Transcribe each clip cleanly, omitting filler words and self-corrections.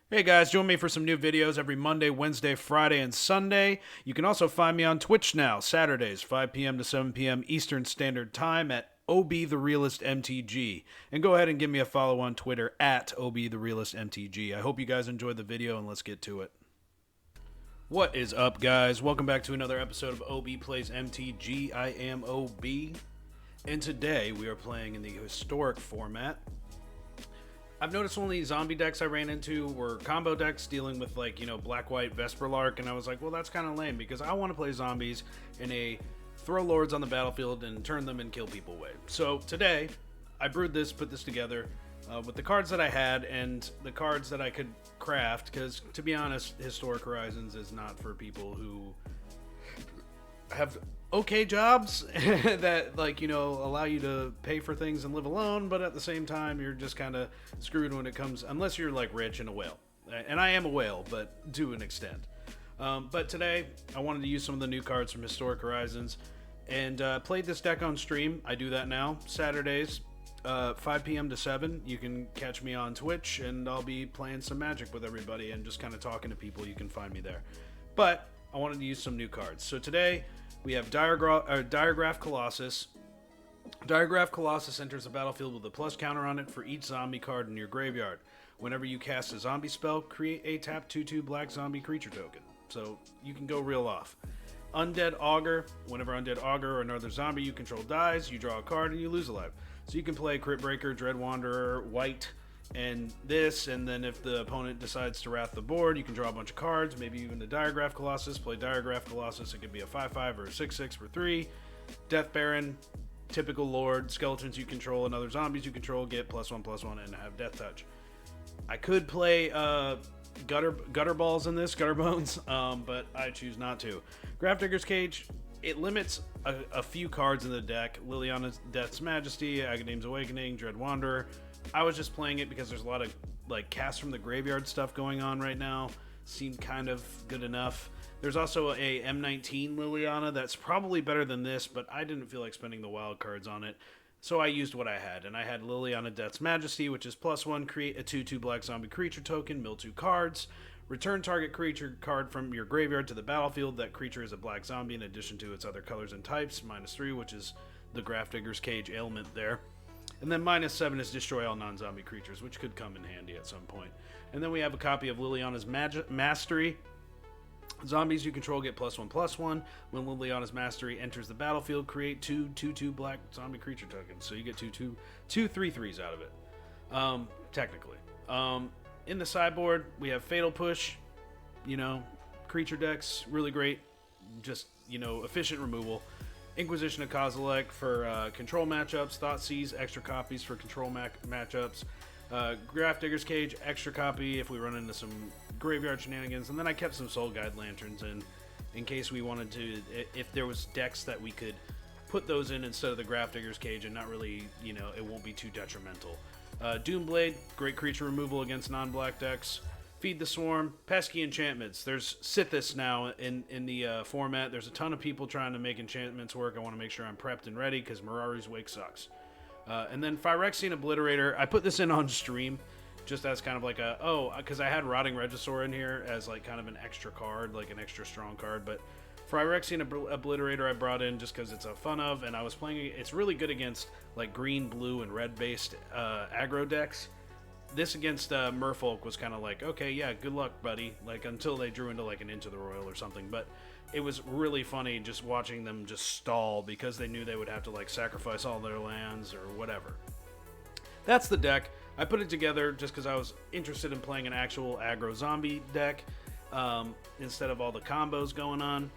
Hey guys, join me for some new videos every Monday, Wednesday, Friday, and Sunday. You can also find me on Twitch now, Saturdays, 5 p.m. to 7 p.m. Eastern Standard Time at OB The Realist MTG. And go ahead and give me a follow on Twitter at OB The Realist MTG. I hope you guys enjoyed the video and let's get to it. What is up, guys? Welcome back to another episode of OB Plays MTG. I am OB, and today we are playing in the historic format. I've noticed one of these zombie decks I ran into were combo decks dealing with, like, Black White Vesperlark, and I was like, well, that's kind of lame because I want to play zombies in a throw lords on the battlefield and turn them and kill people way. So today, I brewed this, put this together with the cards that I had and the cards that I could craft, because to be honest, Historic Horizons is not for people who have okay jobs that allow you to pay for things and live alone, but at the same time you're just kind of screwed when it comes, unless you're like rich and a whale, and I am a whale, but to an extent. But today I wanted to use some of the new cards from Historic Horizons and played this deck on stream. I do that now Saturdays, 5 p.m. to 7. You can catch me on Twitch and I'll be playing some Magic with everybody and just kind of talking to people. You can find me there, but I wanted to use some new cards. So today we have Diregraf Colossus. Diregraf Colossus enters the battlefield with a plus counter on it for each zombie card in your graveyard. Whenever you cast a zombie spell, create a tap 2/2 black zombie creature token. So you can go real off. Undead Augur. Whenever Undead Augur or another zombie you control dies, you draw a card and you lose a life. So you can play Cryptbreaker, Dread Wanderer, Wight, and this, and then if the opponent decides to wrath the board, you can draw a bunch of cards, maybe even the Diregraf Colossus. Play Diregraf Colossus. It could be a 5/5 or a 6/6 for 3. Death Baron, typical Lord. Skeletons you control and other zombies you control get +1/+1 and have Death Touch. I could play gutter balls in this, gutter bones, but I choose not to. Grafdigger's Cage. It limits a few cards in the deck. Liliana's Death's Majesty, Agadeem's Awakening, Dread Wanderer. I was just playing it because there's a lot of cast from the graveyard stuff going on right now. Seemed kind of good enough. There's also a M19 Liliana that's probably better than this, but I didn't feel like spending the wild cards on it. So I used what I had, and I had Liliana Death's Majesty, which is +1, create a 2/2 black zombie creature token, mill 2 cards. Return target creature card from your graveyard to the battlefield. That creature is a black zombie in addition to its other colors and types, -3, which is the Grafdigger's Cage ailment there. And then -7 is destroy all non-zombie creatures, which could come in handy at some point. And then we have a copy of Liliana's Mastery. Zombies you control get +1/+1. When Liliana's Mastery enters the battlefield, create 2/2 black zombie creature tokens. So you get two 3/3s out of it, technically. In the sideboard, we have Fatal Push, creature decks, really great, just, efficient removal. Inquisition of Kozilek for control matchups. Thoughtdseize, extra copies for control matchups. Grafdigger's Cage, extra copy if we run into some graveyard shenanigans. And then I kept some Soul Guide Lanterns in case we wanted to, if there was decks that we could put those in instead of the Grafdigger's Cage and not really, it won't be too detrimental. Doomblade, great creature removal against non-black decks. Feed the Swarm, pesky enchantments. There's Sithis now in the format. There's a ton of people trying to make enchantments work. I want to make sure I'm prepped and ready because Mirari's Wake sucks. And then Phyrexian Obliterator. I put this in on stream just as kind of like because I had Rotting Regisaur in here as like kind of an extra card, like an extra strong card. But Phyrexian Obliterator I brought in just because it's a fun of, and I was playing it. It's really good against like green, blue, and red based aggro decks. This against Merfolk was kind of like, okay, yeah, good luck, buddy. Like, until they drew into like an Into the Royal or something. But it was really funny just watching them just stall because they knew they would have to like sacrifice all their lands or whatever. That's the deck. I put it together just because I was interested in playing an actual aggro zombie deck instead of all the combos going on.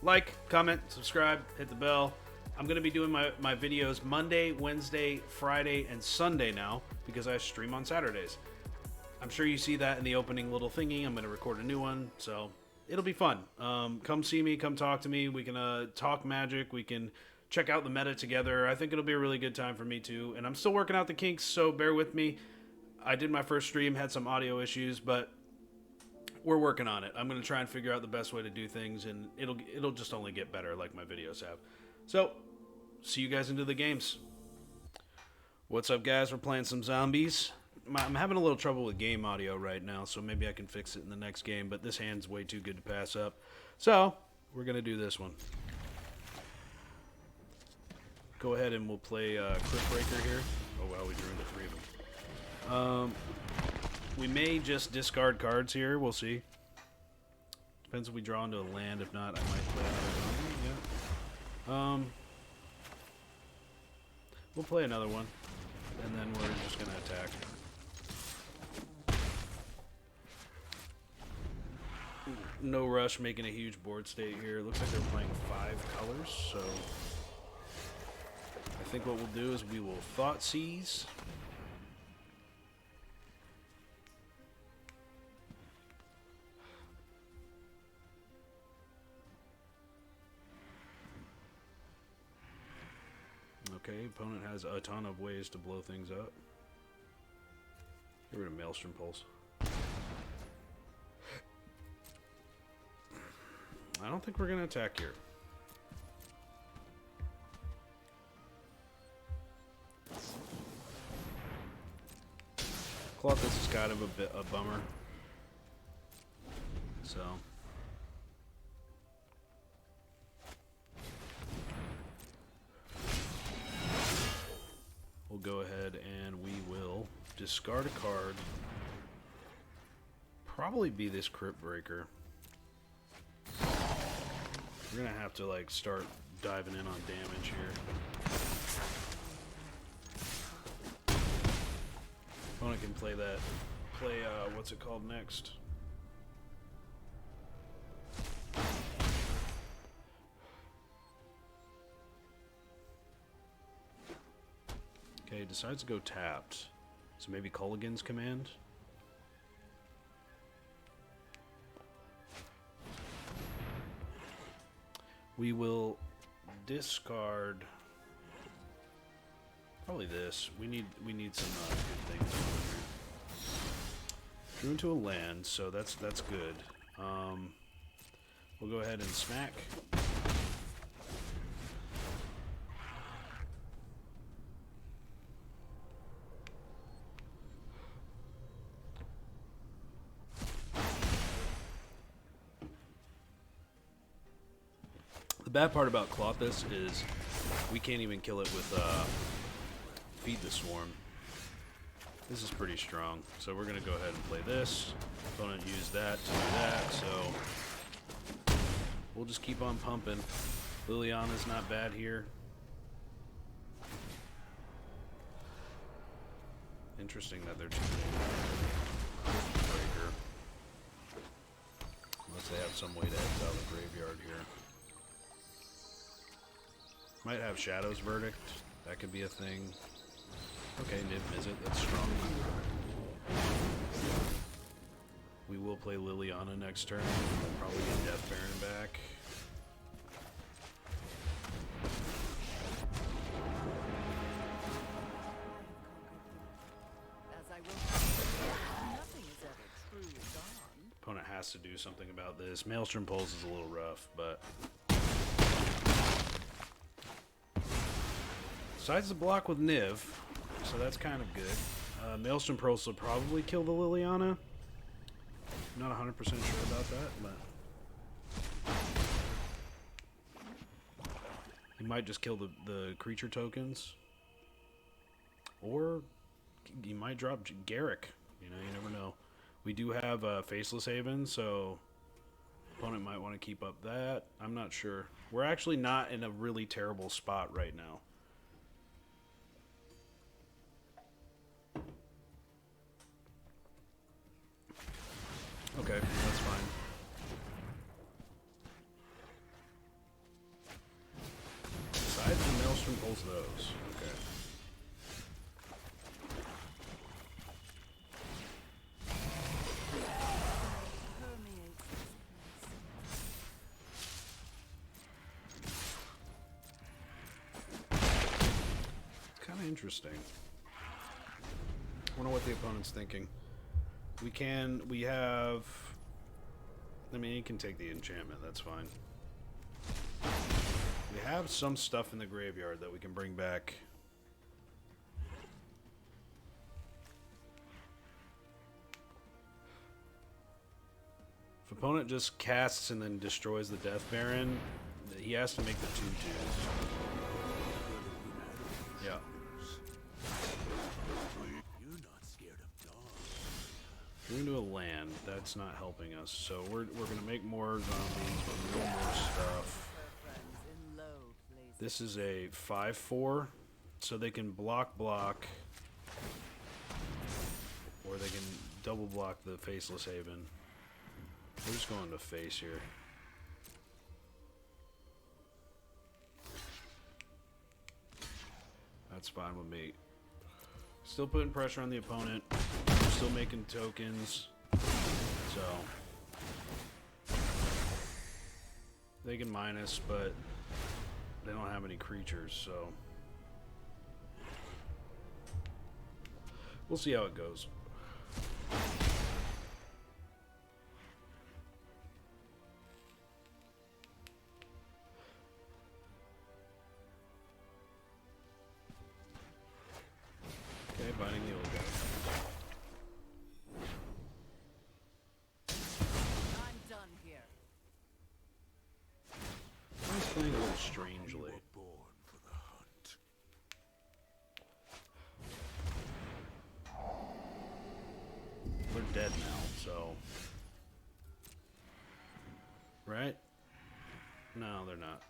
Like, comment, subscribe, hit the bell. I'm going to be doing my videos Monday, Wednesday, Friday, and Sunday now because I stream on Saturdays. I'm sure you see that in the opening little thingy. I'm going to record a new one, so it'll be fun. Come see me, come talk to me. We can talk Magic. We can check out the meta together. I think it'll be a really good time for me too. And I'm still working out the kinks, so bear with me. I did my first stream, had some audio issues, but we're working on it. I'm going to try and figure out the best way to do things, and it'll just only get better like my videos have. So, see you guys into the games. What's up, guys? We're playing some zombies. I'm having a little trouble with game audio right now, so maybe I can fix it in the next game, but this hand's way too good to pass up. So, we're going to do this one. Go ahead and we'll play Cryptbreaker here. Oh, wow, we drew into 3 of them. We may just discard cards here. We'll see. Depends if we draw into a land. If not, I might play another one. Yeah. We'll play another one, and then we're just going to attack. No rush making a huge board state here. Looks like they're playing 5 colors, so I think what we'll do is we will Thoughtseize. Okay, opponent has a ton of ways to blow things up. Get rid of Maelstrom Pulse. I don't think we're going to attack here. Colossus is kind of a bummer. So... we'll go ahead and we will discard a card. Probably be this Cryptbreaker. We're gonna have to like start diving in on damage here. Opponent can play that. What's it called next? Okay, decides to go tapped. So maybe Culligan's Command? We will discard probably this. We need some good things over here. Drew into a land, so that's good. We'll go ahead and smack. The bad part about Colossus is we can't even kill it with Feed the Swarm. This is pretty strong, so we're going to go ahead and play this. Opponent used that to do that, so we'll just keep on pumping. Liliana's not bad here. Interesting that they're choosing Breaker. Unless they have some way to exile the graveyard here. Might have Shadow's Verdict. That could be a thing. Okay, Nib Mizzet. That's strong. We will play Liliana next turn. We'll probably get Death Baron back. Opponent has to do something about this. Maelstrom Pulse is a little rough, but... decides to block with Niv, so that's kind of good. Maelstrom Pulse will probably kill the Liliana. Not 100% sure about that, but... he might just kill the creature tokens. Or he might drop Garrick. You know, you never know. We do have Faceless Haven, so opponent might want to keep up that. I'm not sure. We're actually not in a really terrible spot right now. Okay, that's fine. Besides the Maelstrom Pulse those. Okay. It's kind of interesting. I wonder what the opponent's thinking. We have... I mean, you can take the enchantment, that's fine. We have some stuff in the graveyard that we can bring back. If opponent just casts and then destroys the Death Baron, he has to make the 2/2s. Yeah. We're into a land. That's not helping us. So we're gonna make more zombies, but no more stuff. This is a 5/4, so they can block, or they can double block the Faceless Haven. We're just going to face here. That's fine with me. Still putting pressure on the opponent. We're still making tokens. So they can minus, but they don't have any creatures, so we'll see how it goes. Okay, binding the old guy. I'm done here. He's playing a little strangely. They're dead now, so... Right? No, they're not.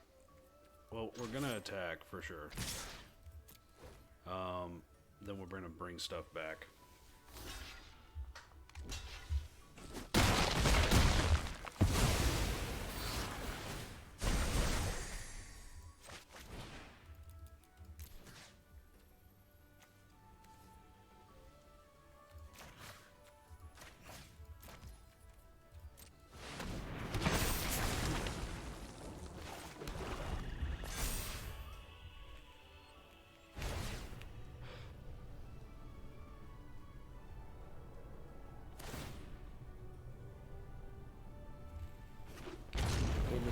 Well, we're gonna attack, for sure. Then we're gonna bring stuff back.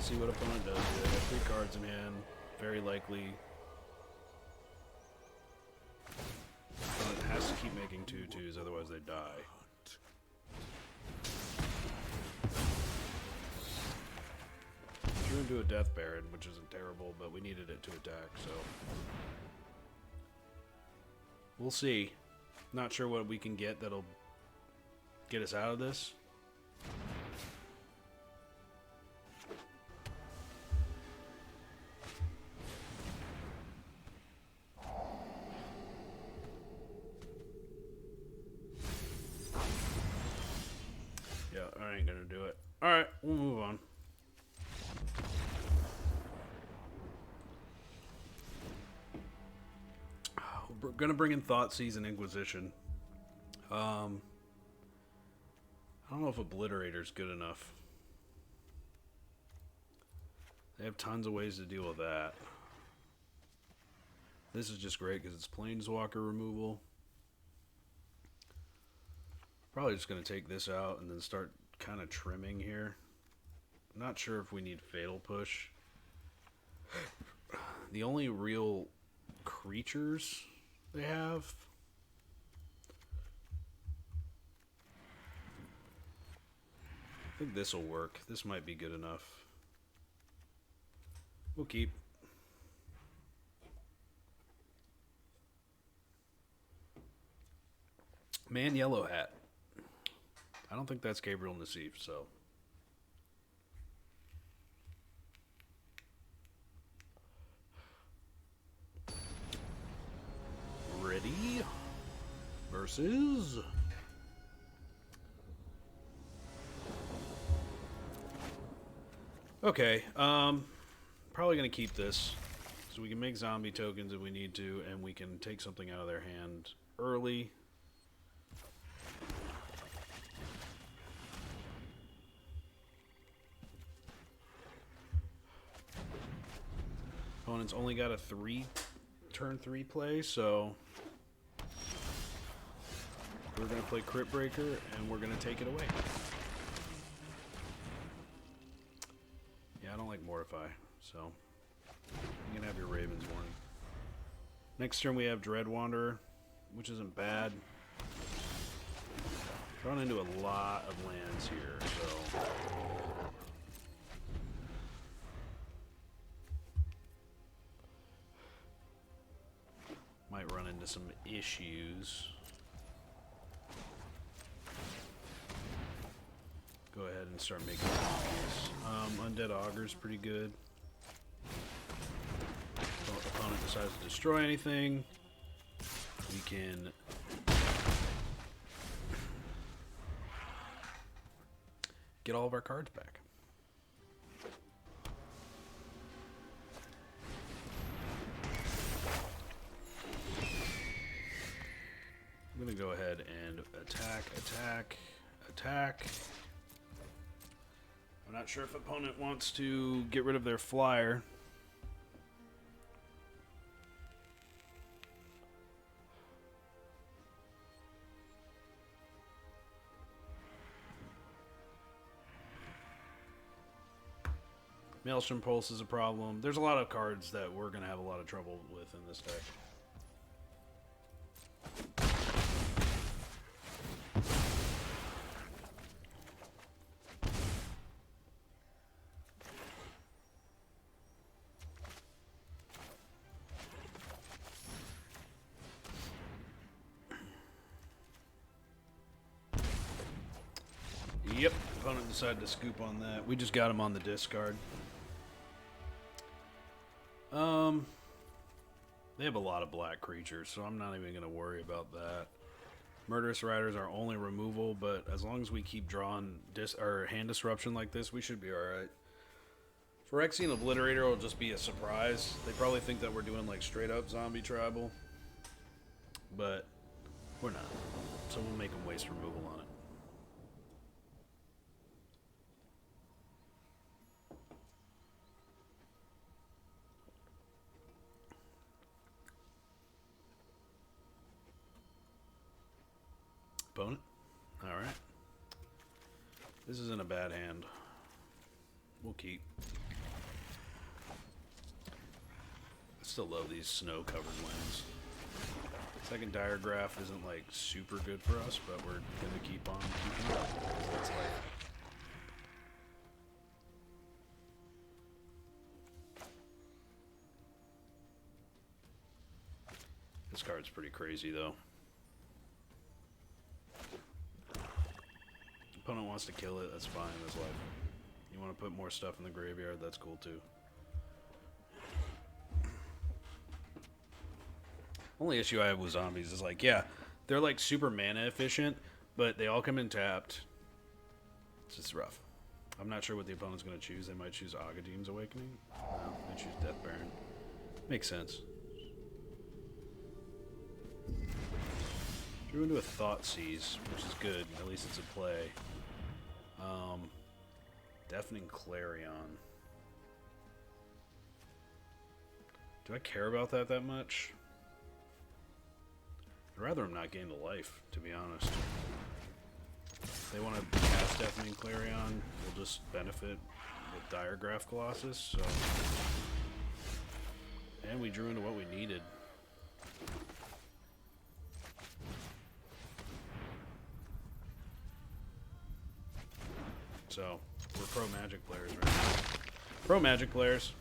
See what opponent does here. They have 3 cards in hand. Very likely. Opponent has to keep making 2/2s, otherwise they die. Drew into a Death Baron, which isn't terrible, but we needed it to attack, so. We'll see. Not sure what we can get that'll get us out of this. I ain't gonna do it. Alright, we'll move on. We're gonna bring in Thoughtseize and Inquisition. I don't know if Obliterator's good enough. They have tons of ways to deal with that. This is just great because it's Planeswalker removal. Probably just going to take this out and then start kind of trimming here. Not sure if we need Fatal Push. The only real creatures they have... I think this will work. This might be good enough. We'll keep. Man Yellow Hat. I don't think that's Gabriel Nassif, so. Ready? Versus... Okay, probably going to keep this, so we can make zombie tokens if we need to, and we can take something out of their hand early. Opponent's only got a turn 3 play, so we're going to play Cryptbreaker, and we're going to take it away. I don't like Mortify, so you can have your Ravensworn. Next turn we have Dread Wanderer, which isn't bad. Drawn into a lot of lands here, so... might run into some issues. Go ahead and start making copies. Undead Augur is pretty good. If the opponent decides to destroy anything, we can get all of our cards back. I'm going to go ahead and attack. I'm not sure if opponent wants to get rid of their flyer. Maelstrom Pulse is a problem. There's a lot of cards that we're going to have a lot of trouble with in this deck. Yep, opponent decided to scoop on that. We just got him on the discard. They have a lot of black creatures, so I'm not even going to worry about that. Murderous Rider is our only removal, but as long as we keep drawing hand disruption like this, we should be alright. Phyrexian Obliterator will just be a surprise. They probably think that we're doing like straight up zombie tribal, but we're not. So we'll make them waste removal on it. Opponent? Alright. This isn't a bad hand. We'll keep. I still love these snow-covered lands. Second Diregraf isn't like super good for us, but we're gonna keep on keeping it. That's life. This card's pretty crazy though. Opponent wants to kill it, that's fine, that's life. You want to put more stuff in the graveyard, that's cool too. Only issue I have with zombies is like, yeah, they're like super mana efficient, but they all come in tapped. It's just rough. I'm not sure what the opponent's going to choose. They might choose Agadeem's Awakening. No, they choose Death Baron. Makes sense. Drew into a Thoughtseize, which is good. At least it's a play. Deafening Clarion. Do I care about that much? I'd rather him not gain the life, to be honest. If they want to cast Deafening Clarion, we'll just benefit with Diregraf Colossus, so... And we drew into what we needed. So, we're pro Magic players right now. Pro Magic players.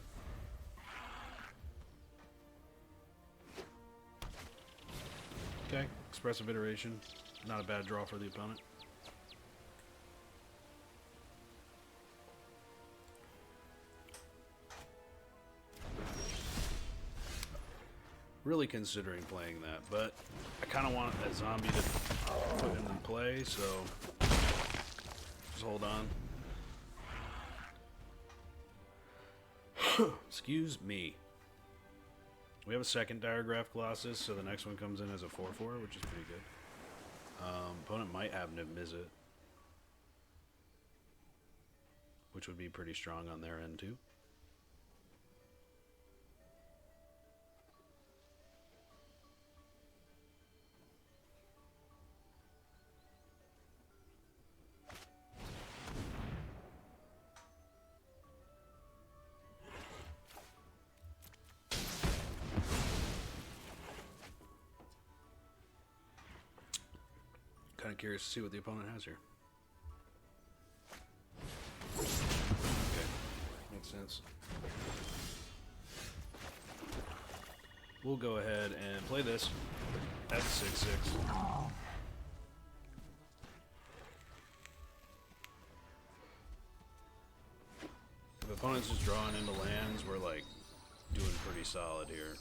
Okay, Expressive Iteration. Not a bad draw for the opponent. Really considering playing that, but I kind of want that zombie to put in play, so just hold on. Excuse me. We have a second Diregraf Colossus, so the next one comes in as a 4/4, which is pretty good. Opponent might have Niv-Mizzet, which would be pretty strong on their end too. Kind of curious to see what the opponent has here. Okay, makes sense. We'll go ahead and play this at 6/6. If opponent's just drawing into lands, we're like doing pretty solid here.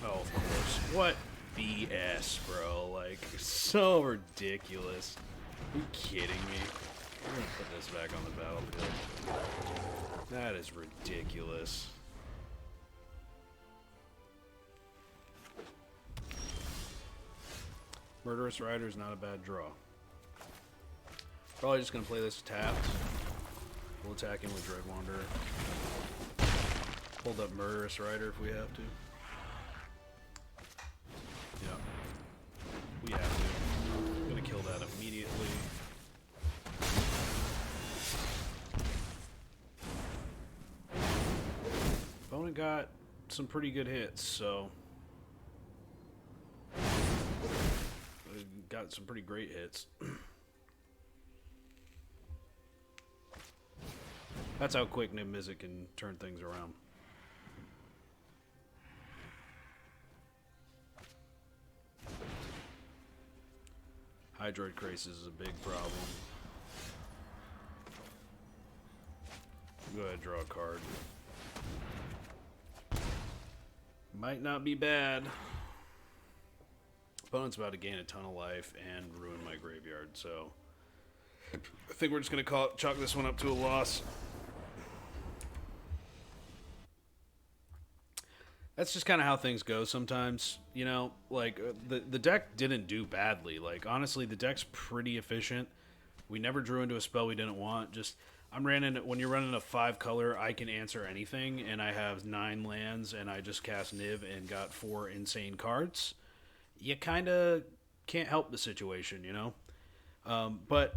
Oh, of course. What BS, bro? Like, so ridiculous. Are you kidding me? I'm gonna put this back on the battlefield. That is ridiculous. Murderous Rider is not a bad draw. Probably just gonna play this tapped. We'll attack him with Dread Wanderer. Hold up Murderous Rider if we have to. Yeah. We have to. I'm gonna kill that immediately. Opponent got some pretty good hits, so got some pretty great hits. That's how quick Niv-Mizzet can turn things around. Hydroid Crisis is a big problem. Go ahead and draw a card. Might not be bad. Opponent's about to gain a ton of life and ruin my graveyard, so I think we're just going to chalk this one up to a loss. That's just kind of how things go sometimes, you know, like the deck didn't do badly. Like, honestly, the deck's pretty efficient. We never drew into a spell we didn't want. Just, when you're running a 5-color, I can answer anything, and I have 9 lands, and I just cast Niv and got 4 insane cards. You kind of can't help the situation, you know? But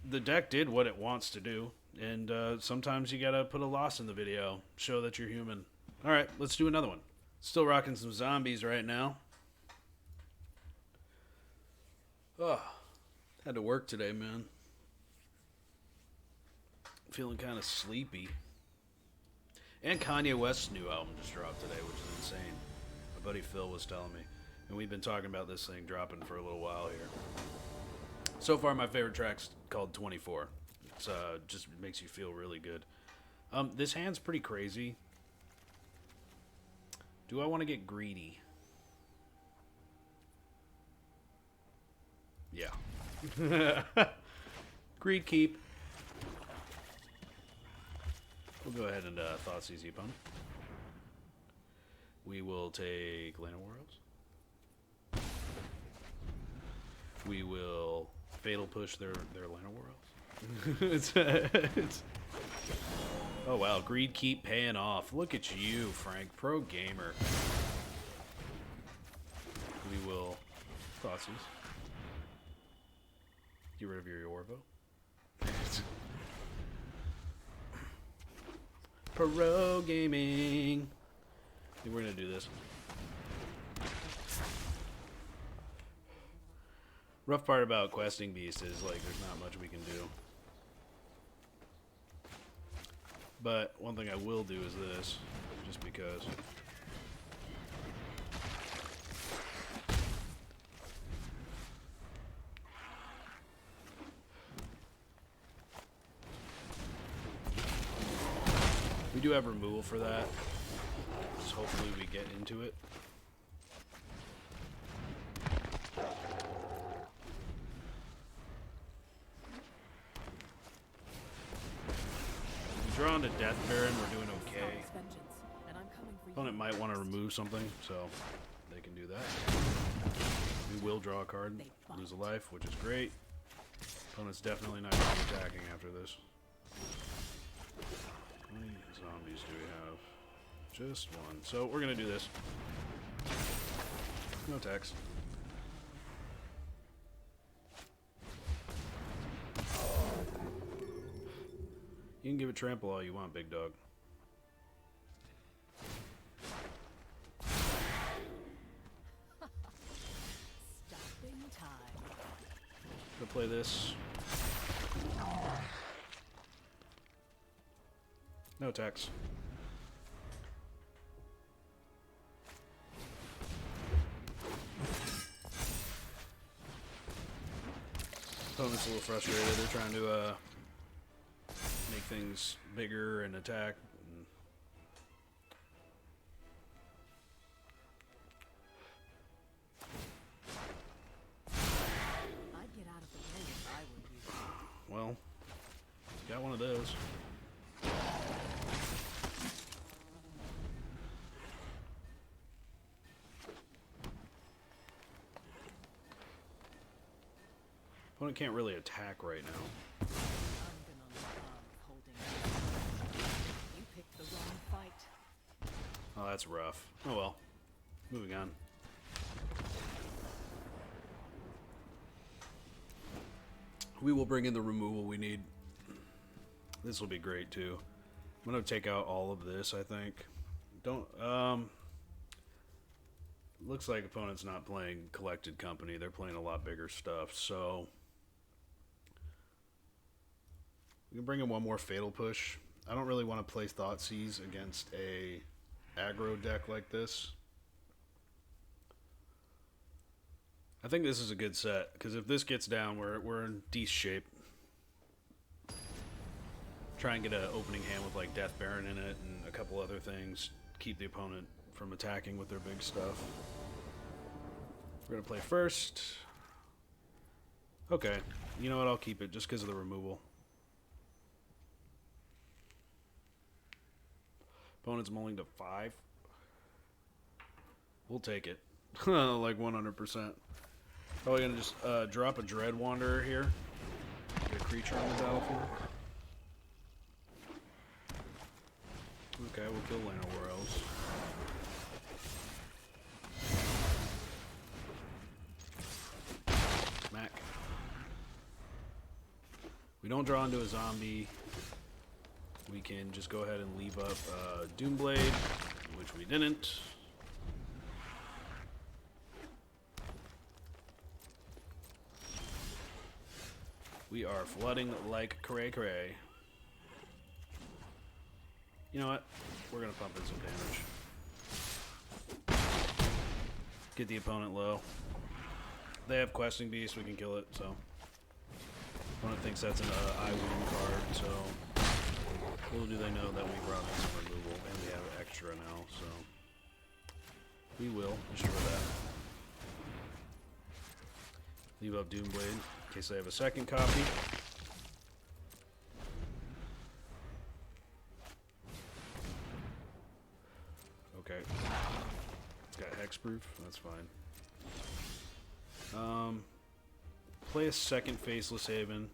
the deck did what it wants to do, and sometimes you gotta put a loss in the video, show that you're human. Alright, let's do another one. Still rocking some zombies right now. Oh, had to work today, man. Feeling kind of sleepy. And Kanye West's new album just dropped today, which is insane. My buddy Phil was telling me. And we've been talking about this thing dropping for a little while here. So far, my favorite track's called 24. It's just makes you feel really good. This hand's pretty crazy. Do I want to get greedy? Yeah. Greed keep. We'll go ahead and Thoughtseize the opponent. We will take Land of Worlds. We will Fatal Push their Land of Worlds. it's Oh wow, greed keep paying off. Look at you, Frank, pro gamer. We will Thoughtseize. Get rid of your Yorvo. Pro gaming. I think we're gonna do this. Rough part about questing beast is like there's not much we can do. But one thing I will do is this, just because. We do have removal for that. Just hopefully we get into it. Drawn to Death Baron, we're doing okay. Opponent might want to remove something, so they can do that. We will draw a card, lose a life, which is great. Opponent's definitely not going to be attacking after this. How many zombies do we have? Just one. So we're going to do this. No attacks. You can give it trample all you want, big dog. Stopping time. Go play this. No attacks. Opponent's a little frustrated. They're trying to make things bigger and attack. I'd get out of the way if I were you. Well, got one of those. Opponent can't really attack right now. I'm gonna love holding you. You picked the wrong fight. Oh, that's rough. Oh well. Moving on. We will bring in the removal we need. This will be great too. I'm gonna take out all of this, I think. Looks like opponent's not playing Collected Company. They're playing a lot bigger stuff, so we can bring in one more Fatal Push. I don't really want to play Thoughtseize against a aggro deck like this. I think this is a good set, because if this gets down, we're in decent shape. Try and get an opening hand with like Death Baron in it and a couple other things. Keep the opponent from attacking with their big stuff. We're going to play first. Okay, you know what, I'll keep it just because of the removal. Opponent's mulling to 5. We'll take it. Like 100%. Probably going to just drop a Dread Wanderer here. Get a creature on the battlefield. Okay, we'll kill Lana Worlds. Mac. We don't draw into a zombie. We can just go ahead and leave up Doomblade, which we didn't. We are flooding like cray-cray. You know what? We're going to pump in some damage. Get the opponent low. They have Questing Beast, we can kill it, so. Opponent thinks that's an I win card, so. Little do they know that we brought in some removal, and we have extra now, so. We will destroy that. Leave up Doomblade, in case I have a second copy. Okay. It's got hexproof. That's fine. Play a second Faceless Haven.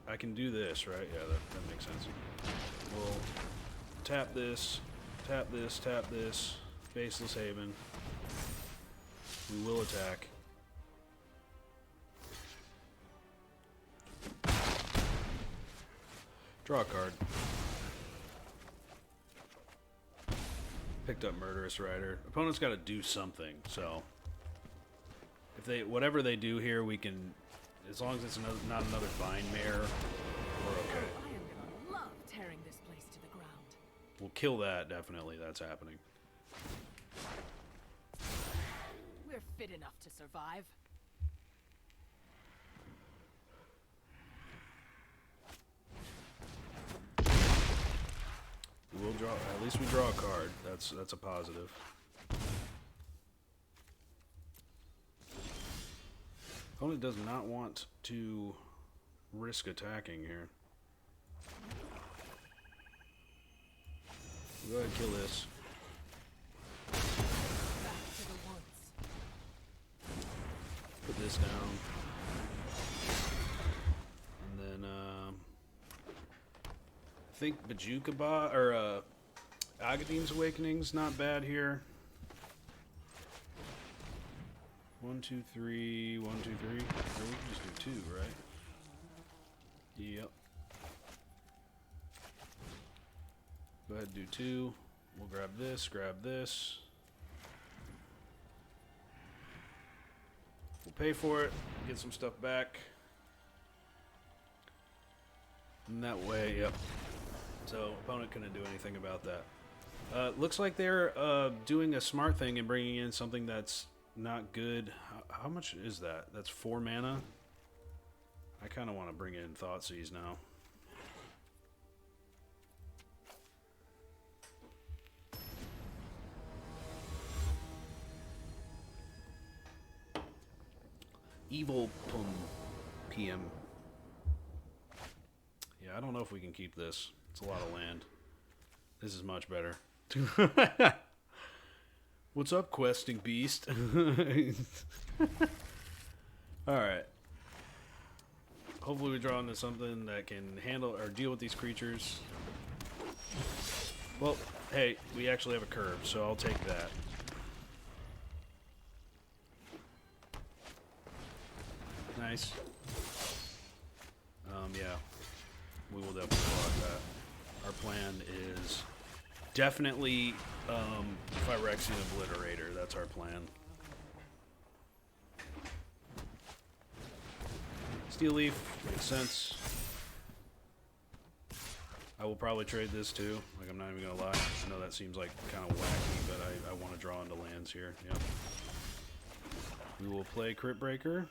I can do this, right? Yeah, that makes sense. We'll tap this, tap this, tap this. Faceless Haven. We will attack. Draw a card. Picked up Murderous Rider. Opponent's got to do something, so if whatever they do here, we can, as long as it's not another Vine Mare, we're okay. I am gonna love tearing this place to the ground. We'll kill that, definitely. That's happening. We're fit enough to survive. We'll draw. At least we draw a card. That's a positive. Opponent does not want to risk attacking here. We'll go ahead and kill this. Back to the woods. Put this down. And then I think Bojuka Bog or Agadeem's Awakening's not bad here. 1, 2, 3, 1, 2, 3. Or we can just do 2, right? Yep. Go ahead and do 2. We'll grab this, grab this. We'll pay for it, get some stuff back. And that way, yep. So, opponent couldn't do anything about that. Looks like they're doing a smart thing and bringing in something that's not good. How much is that? That's 4 mana? I kind of want to bring in Thoughtseize now. Evil Pum PM. Yeah, I don't know if we can keep this. It's a lot of land. This is much better. What's up, questing beast? Alright. Hopefully we draw into something that can handle or deal with these creatures. Well, hey, we actually have a curve, so I'll take that. Nice. Yeah. We will definitely block that. Our plan is definitely Phyrexian Obliterator. That's our plan. Steel Leaf makes sense. I will probably trade this too. Like, I'm not even gonna lie. I know that seems like kind of wacky, but I want to draw into lands here. Yep. We will play Cryptbreaker.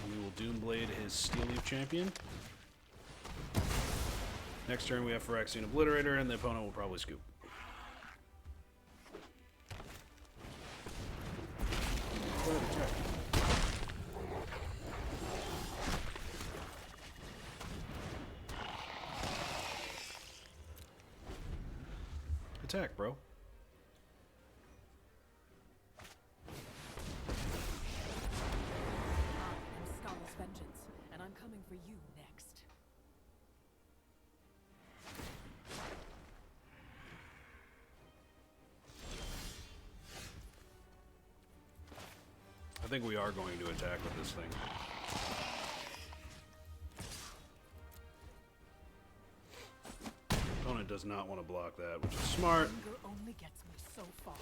We will Doomblade his Steel Leaf champion. Next turn we have Phyrexian Obliterator, and the opponent will probably scoop. Go ahead, attack. Attack, bro. I am Skull's vengeance, and I'm coming for you next. I think we are going to attack with this thing. Opponent does not want to block that, which is smart. Anger only gets me so far.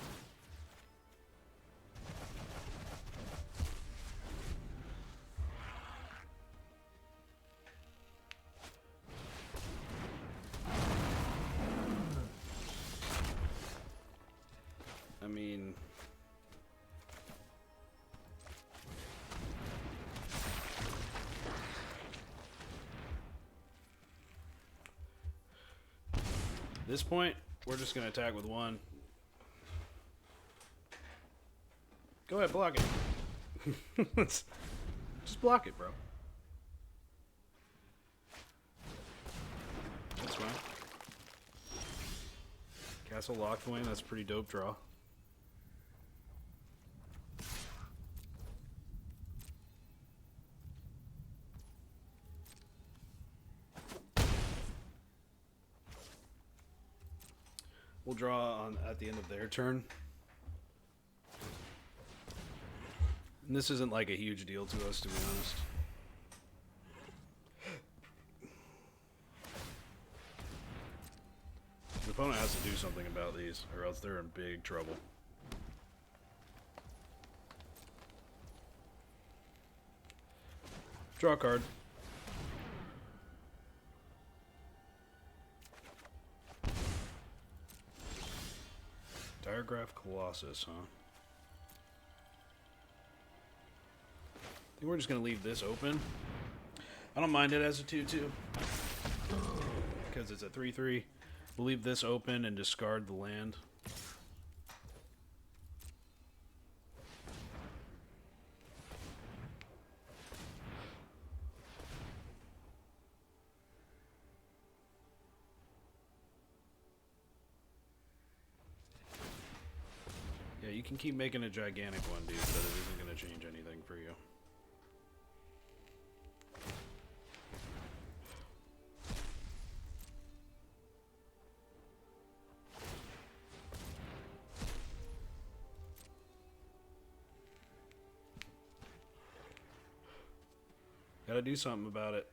I mean, at this point, we're just going to attack with 1. Go ahead, block it. Just block it, bro. That's fine. Castle Locthwain, that's a pretty dope draw. We'll draw on at the end of their turn. And this isn't like a huge deal to us, to be honest. The opponent has to do something about these, or else they're in big trouble. Draw a card. Diregraf Colossus, huh? I think we're just going to leave this open. I don't mind it as a 2/2. Because it's a 3/3. We'll leave this open and discard the land. Yeah, you can keep making a gigantic one, dude, but it isn't going to change anything for you. Gotta do something about it.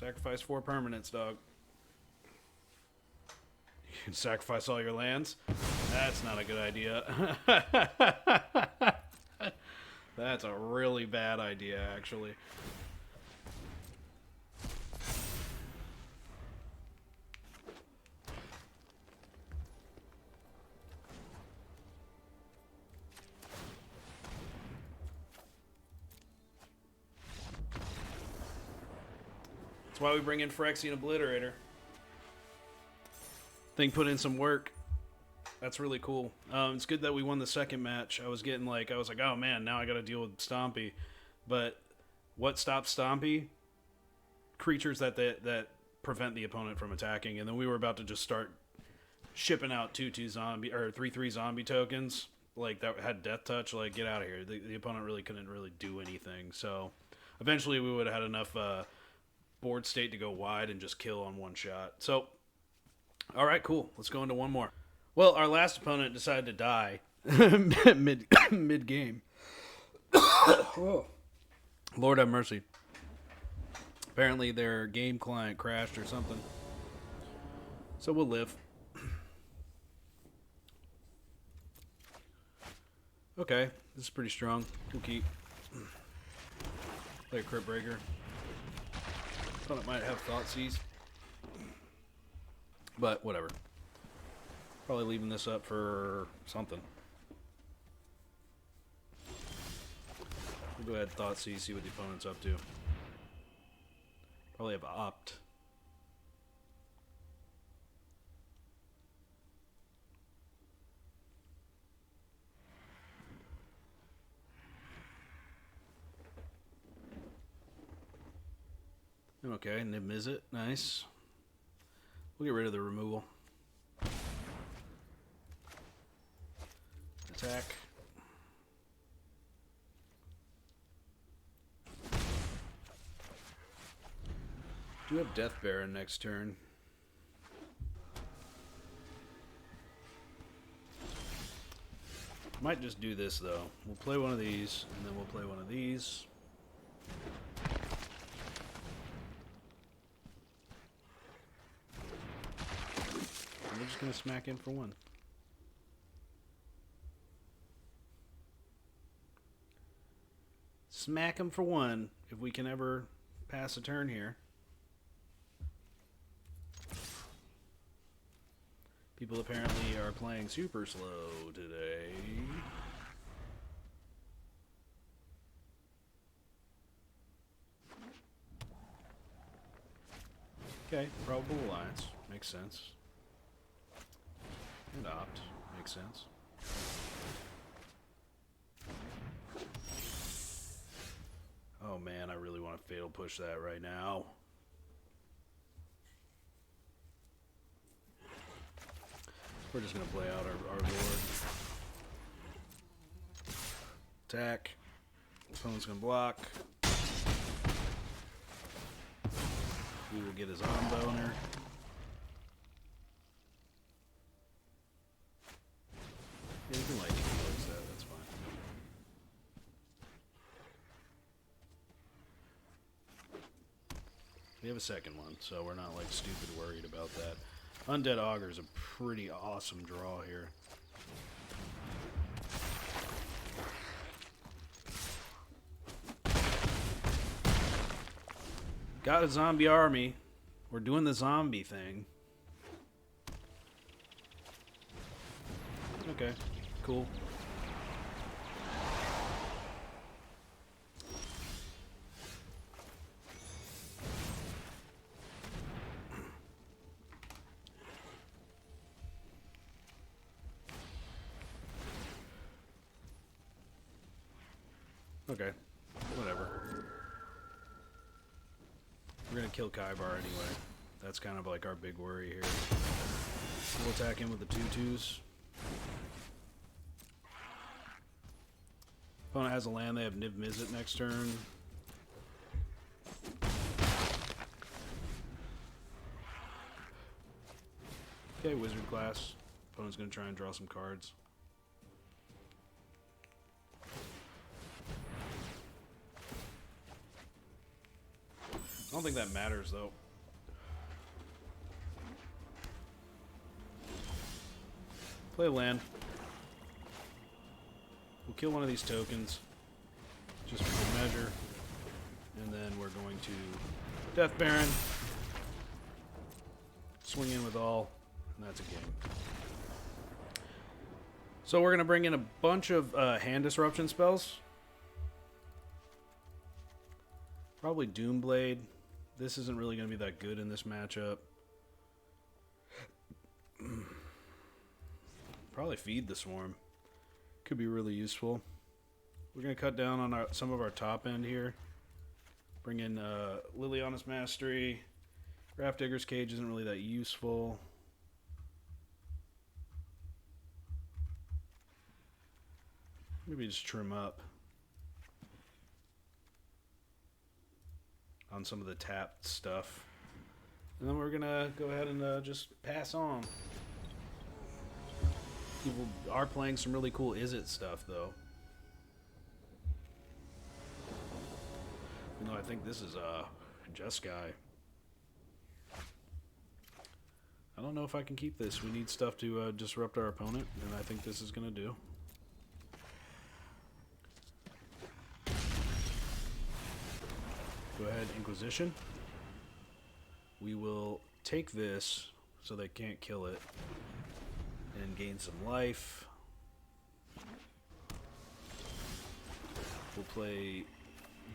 Sacrifice 4 permanents, dog. You can sacrifice all your lands? That's not a good idea. That's a really bad idea, actually. That's why we bring in Phyrexian Obliterator. Thing put in some work. That's really cool. It's good that we won the second match. I was like, oh man, now I got to deal with Stompy. But what stops Stompy? Creatures that prevent the opponent from attacking. And then we were about to just start shipping out 2/2 zombie or 3/3 zombie tokens, like that had death touch. Like, get out of here. The opponent really couldn't really do anything. So eventually we would have had enough board state to go wide and just kill on one shot. So, all right, cool. Let's go into one more. Well, our last opponent decided to die mid game. Lord have mercy. Apparently their game client crashed or something. So we'll live. Okay, this is pretty strong. We'll keep. Play a Cryptbreaker. Thought it might have Thoughtseize. But whatever. Probably leaving this up for something. We'll go ahead and Thoughtseize, see what the opponent's up to. Probably have Opt. Okay, Nib it. Nice. We'll get rid of the removal. Attack. Do have Death Baron next turn. Might just do this though. We'll play one of these, and then we'll play one of these. And we're just gonna smack in for one. Smack him for one if we can ever pass a turn here. People apparently are playing super slow today. Okay, probable alliance. Makes sense. And Opt. Makes sense. Oh man, I really want to fatal push that right now. We're just going to play out our lord. Attack. Opponent's going to block. We will get his arm boner. Yeah, you can like that, that's fine. We have a second one, so we're not like stupid worried about that. Undead Augur is a pretty awesome draw here. Got a zombie army. We're doing the zombie thing. Okay, cool. Okay, whatever. We're gonna kill Kaibar anyway. That's kind of like our big worry here. We'll attack him with the 2/2s. Opponent has a land, they have Niv Mizzet next turn. Okay, Wizard class. Opponent's gonna try and draw some cards. Oh don't think that matters, though. Play land. We'll kill one of these tokens, just for good measure. And then we're going to Death Baron. Swing in with all, and that's a game. So we're going to bring in a bunch of hand disruption spells. Probably Doomblade. This isn't really going to be that good in this matchup. Probably Feed the Swarm. Could be really useful. We're going to cut down on some of our top end here. Bring in Liliana's Mastery. Grafdigger's Cage isn't really that useful. Maybe just trim up on some of the tapped stuff. And then we're going to go ahead and just pass on. People are playing some really cool Is-It stuff, though. You know, I think this is Jeskai. I don't know if I can keep this. We need stuff to disrupt our opponent, and I think this is going to do. Go ahead, Inquisition. We will take this so they can't kill it and gain some life. We'll play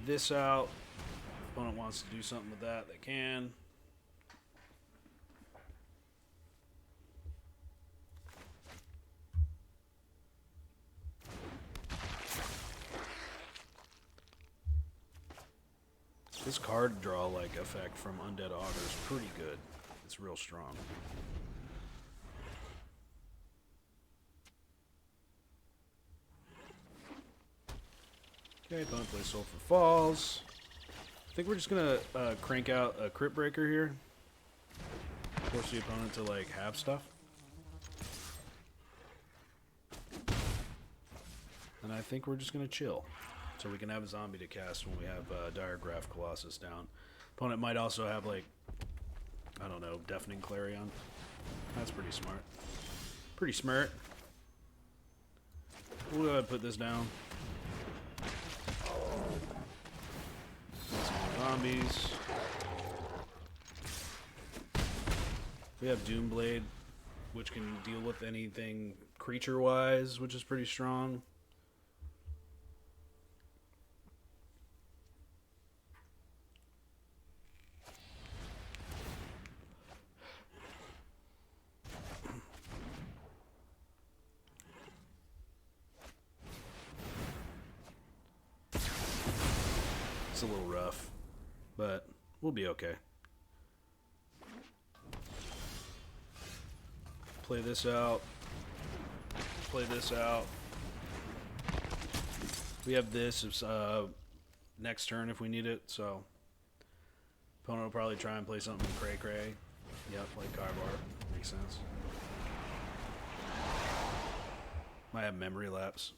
this out. If opponent wants to do something with that, they can. This card draw like effect from Undead Augur is pretty good. It's real strong. Okay, opponent plays Sulphur Falls. I think we're just gonna crank out a Cryptbreaker here. Force the opponent to like have stuff. And I think we're just gonna chill. So we can have a zombie to cast when we have Diregraf Colossus down. Opponent might also have, like, I don't know, Deafening Clarion. That's pretty smart. Pretty smart. We'll go ahead and put this down. Some more zombies. We have Doomblade, which can deal with anything creature-wise, which is pretty strong. It's a little rough, but we'll be okay. Play this out. Play this out. We have this next turn if we need it, so opponent will probably try and play something cray-cray. Yep, like Kaibar. Makes sense. Might have memory lapse.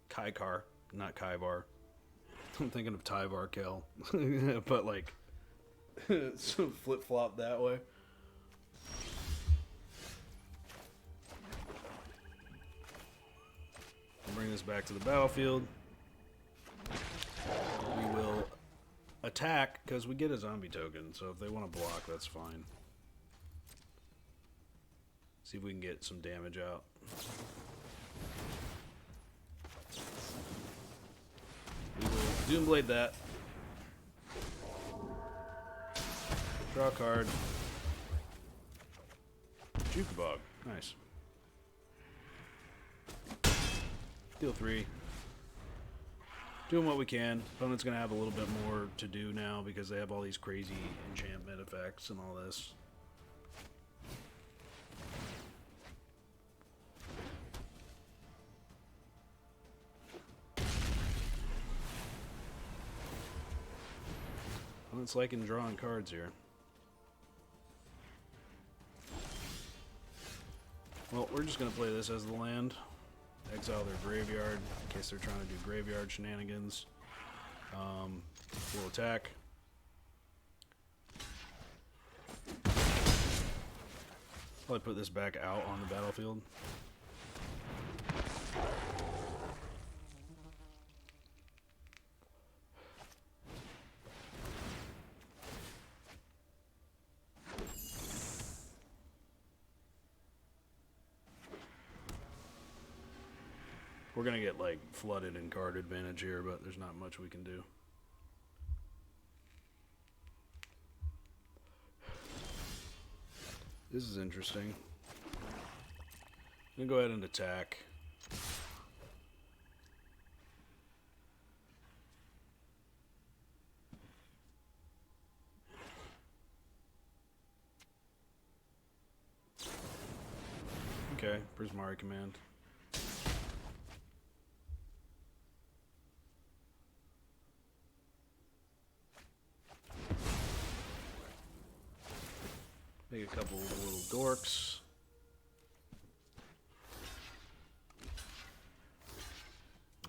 Kaikar, not Kaibar. I'm thinking of Tyvar Kel. But like flip-flop that way. I'll bring this back to the battlefield. We will attack because we get a zombie token, so if they want to block, that's fine. See if we can get some damage out. We will Doomblade that. Draw a card. Bojuka Bog. Nice. Deal 3. Doing what we can. Opponent's going to have a little bit more to do now because they have all these crazy enchantment effects and all this. Opponent's liking drawing cards here. Well, we're just going to play this as the land. Exile their graveyard in case they're trying to do graveyard shenanigans. Full attack. Probably put this back out on the battlefield. We're gonna get like flooded in card advantage here, but there's not much we can do. This is interesting. I'm gonna go ahead and attack. Okay, Prismari command. Make a couple of little dorks.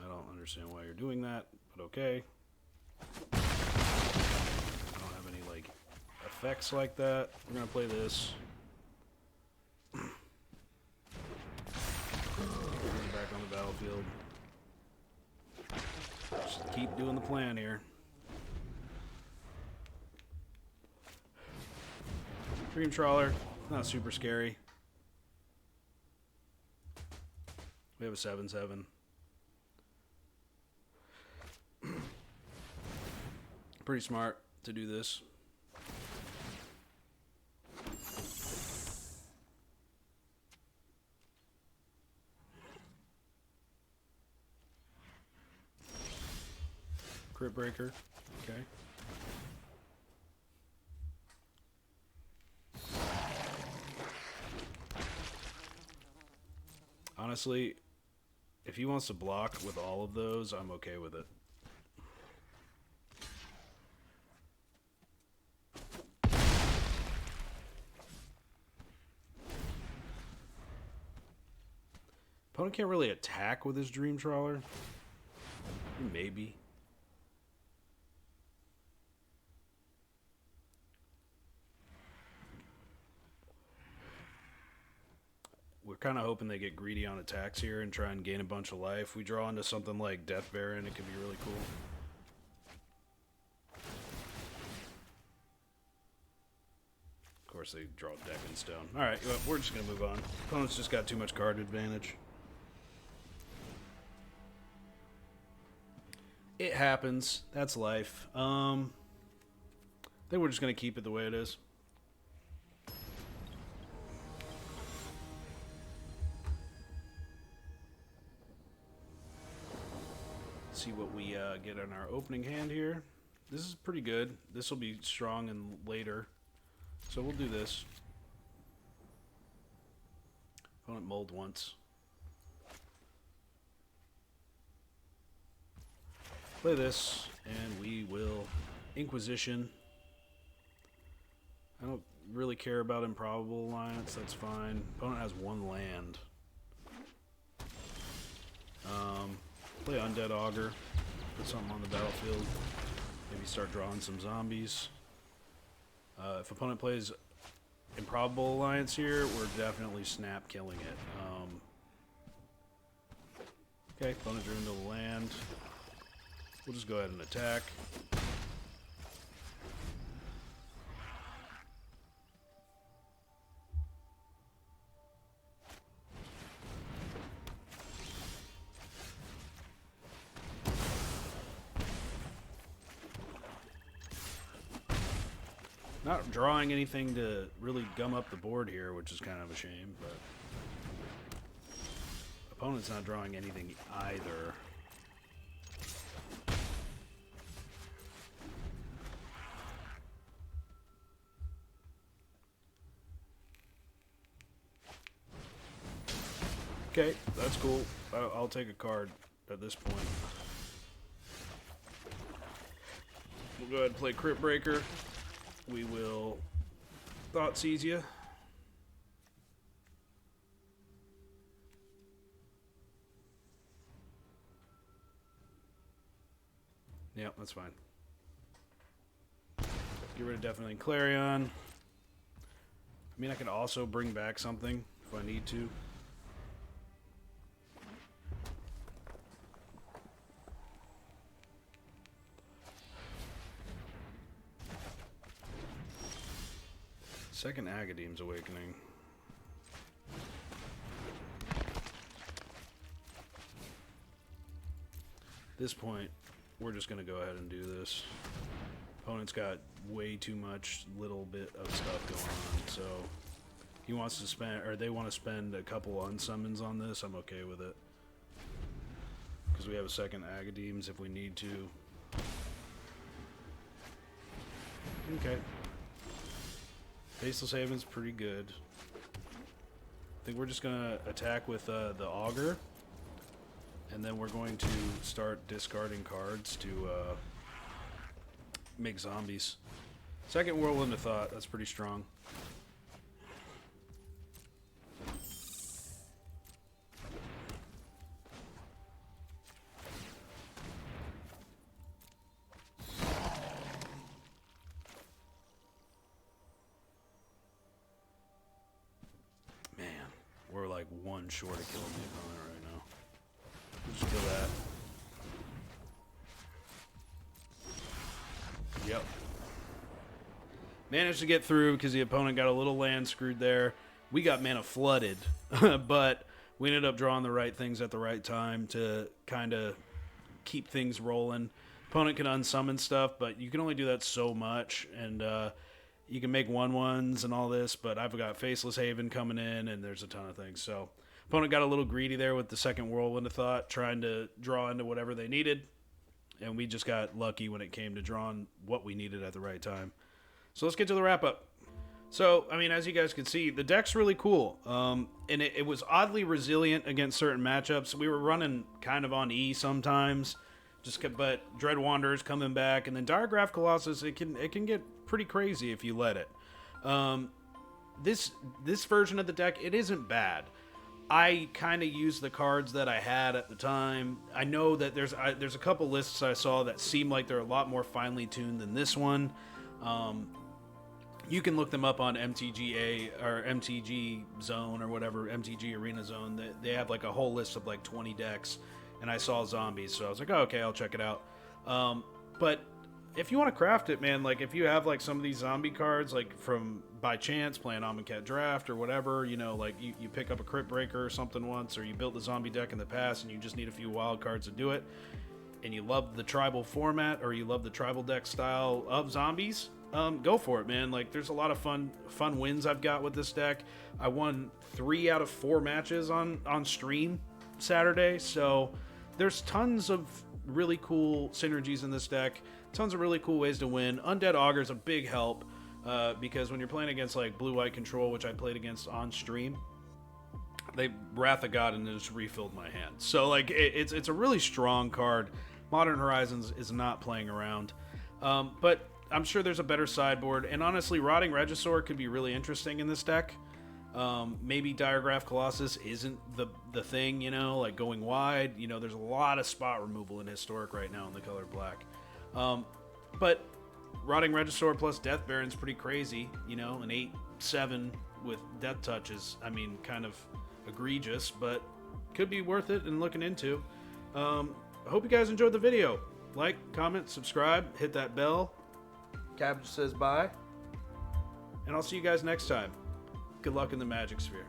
I don't understand why you're doing that, but okay. I don't have any like effects like that. We're gonna play this. Back on the battlefield. Just keep doing the plan here. Dream Trawler, not super scary. We have a 7/7. Pretty smart to do this. Cryptbreaker, okay. Honestly, if he wants to block with all of those, I'm okay with it. Opponent can't really attack with his Dream Trawler. Maybe. We're kind of hoping they get greedy on attacks here and try and gain a bunch of life. We draw into something like Death Baron, it could be really cool. Of course, they draw Deck and Stone. Alright, we're just going to move on. Opponent's just got too much card advantage. It happens. That's life. I think we're just going to keep it the way it is. See what we get in our opening hand here. This is pretty good. This will be strong and later. So we'll do this. Opponent mulled once. Play this, and we will Inquisition. I don't really care about Improbable Alliance. That's fine. Opponent has one land. Play Undead Augur, put something on the battlefield, maybe start drawing some zombies. If opponent plays Improbable Alliance here, we're definitely snap killing it. Okay, opponent drew into the land. We'll just go ahead and attack. Not drawing anything to really gum up the board here, which is kind of a shame, but opponent's not drawing anything either. Okay, that's cool. I'll take a card at this point. We'll go ahead and play Cryptbreaker. We will Thoughtseize you. Yep, that's fine. Get rid of Deafening Clarion. I mean, I could also bring back something if I need to. Second Agadeem's Awakening. At this point, we're just going to go ahead and do this. Opponent's got way too much little bit of stuff going on, so he wants to spend, or they want to spend a couple unsummons on this. I'm okay with it. Because we have a second Agadeem's if we need to. Okay. Faceless Haven's pretty good. I think we're just going to attack with the Augur. And then we're going to start discarding cards to make zombies. Second Whirlwind of Thought, that's pretty strong. Man, we're like one short of killing the opponent right now. Just kill that. Yep. Managed to get through because the opponent got a little land screwed there. We got mana flooded, but we ended up drawing the right things at the right time to kind of keep things rolling. Opponent can unsummon stuff, but you can only do that so much, and you can make 1/1s and all this, but I've got Faceless Haven coming in, and there's a ton of things, so... Opponent got a little greedy there with the second Whirlwind of Thought, trying to draw into whatever they needed. And we just got lucky when it came to drawing what we needed at the right time. So let's get to the wrap-up. So, I mean, as you guys can see, the deck's really cool. And it was oddly resilient against certain matchups. We were running kind of on E sometimes. But Dread Wanderer's coming back. And then Diregraf Colossus, it can get pretty crazy if you let it. This version of the deck, it isn't bad. I kind of used the cards that I had at the time. I know that there's a couple lists I saw that seem like they're a lot more finely tuned than this one. You can look them up on MTGA or MTG Zone or whatever, MTG Arena Zone. They have like a whole list of like 20 decks, and I saw zombies, so I was like, oh, okay, I'll check it out. But if you want to craft it, man, like if you have like some of these zombie cards, like from by chance playing Amonkhet Draft or whatever, you know, like you pick up a Cryptbreaker or something once, or you built a zombie deck in the past and you just need a few wild cards to do it, and you love the tribal format or you love the tribal deck style of zombies, go for it, man. Like there's a lot of fun wins I've got with this deck. I won 3 out of 4 matches on stream Saturday, so there's tons of really cool synergies in this deck. Tons of really cool ways to win. Undead Augur is a big help because when you're playing against like blue-white control, which I played against on stream, they Wrath of God and just refilled my hand. So like it's a really strong card. Modern Horizons is not playing around, but I'm sure there's a better sideboard. And honestly, Rotting Regisaur could be really interesting in this deck. Maybe Diregraf Colossus isn't the thing, you know, like going wide. You know, there's a lot of spot removal in Historic right now in the color black. But Rotting Regisaur plus Death Baron's pretty crazy, you know, an 8/7 with Death Touch is, I mean, kind of egregious, but could be worth it and looking into. I hope you guys enjoyed the video. Like, comment, subscribe, hit that bell. Cabbage says bye. And I'll see you guys next time. Good luck in the Magic Sphere.